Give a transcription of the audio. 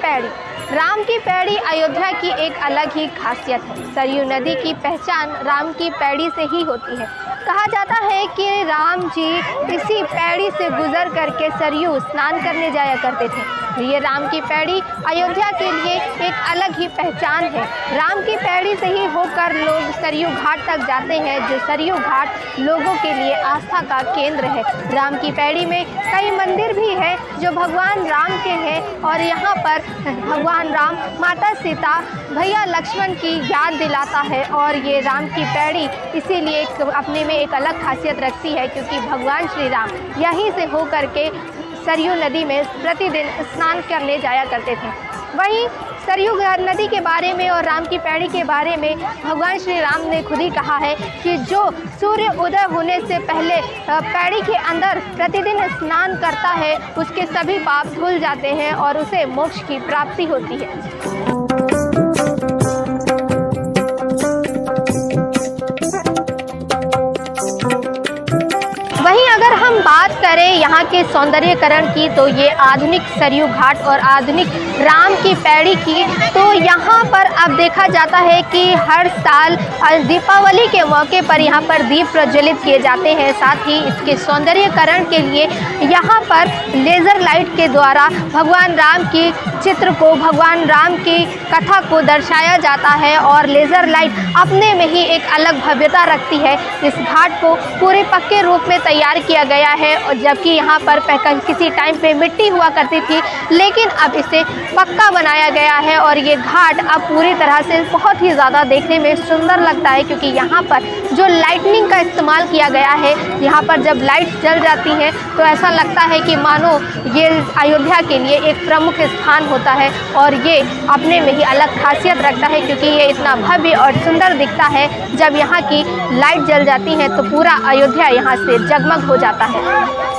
पैड़ी। राम की पैड़ी अयोध्या की एक अलग ही खासियत है। सरयू नदी की पहचान राम की पैड़ी से ही होती है। कहा जाता है कि राम जी इसी पैड़ी से गुजर करके सरयू स्नान करने जाया करते थे। ये राम की पैड़ी अयोध्या के लिए एक अलग ही पहचान है। राम की पैड़ी से ही होकर लोग सरयू घाट तक जाते हैं, जो सरयू घाट लोगों के लिए आस्था का केंद्र है। राम की पैड़ी में कई मंदिर भी है जो भगवान राम के हैं और यहाँ पर भगवान राम, माता सीता, भैया लक्ष्मण की याद दिलाता है। और ये राम की पैड़ी इसीलिए अपने में एक अलग खासियत रखती है, क्योंकि भगवान श्री राम यहीं से होकर के सरयू नदी में प्रतिदिन स्नान करने जाया करते थे। वहीं सरयू नदी के बारे में और राम की पैड़ी के बारे में भगवान श्री राम ने खुद ही कहा है कि जो सूर्य उदय होने से पहले पैड़ी के अंदर प्रतिदिन स्नान करता है, उसके सभी पाप धुल जाते हैं और उसे मोक्ष की प्राप्ति होती है। वहीं अगर हम बात करें यहाँ के सौंदर्यीकरण की, तो ये आधुनिक सरयू घाट और आधुनिक राम की पैड़ी की, तो यहाँ पर अब देखा जाता है कि हर साल दीपावली के मौके पर यहाँ पर दीप प्रज्वलित किए जाते हैं। साथ ही इसके सौंदर्यीकरण के लिए यहाँ पर लेज़र लाइट के द्वारा भगवान राम की चित्र को, भगवान राम की कथा को दर्शाया जाता है और लेज़र लाइट अपने में ही एक अलग भव्यता रखती है। इस घाट को पूरे पक्के रूप में तैयार किया गया है, और जबकि यहाँ पर किसी टाइम पे मिट्टी हुआ करती थी, लेकिन अब इसे पक्का बनाया गया है और ये घाट अब पूरी तरह से बहुत ही ज़्यादा देखने में सुंदर लगता है, क्योंकि यहाँ पर जो लाइटनिंग का इस्तेमाल किया गया है, यहाँ पर जब लाइट्स जल जाती हैं तो ऐसा लगता है कि मानो ये अयोध्या के लिए एक प्रमुख स्थान होता है और ये अपने में ही अलग खासियत रखता है, क्योंकि ये इतना भव्य और सुंदर दिखता है। जब यहाँ की लाइट जल जाती है तो पूरा अयोध्या यहाँ से जगमग हो जाता है।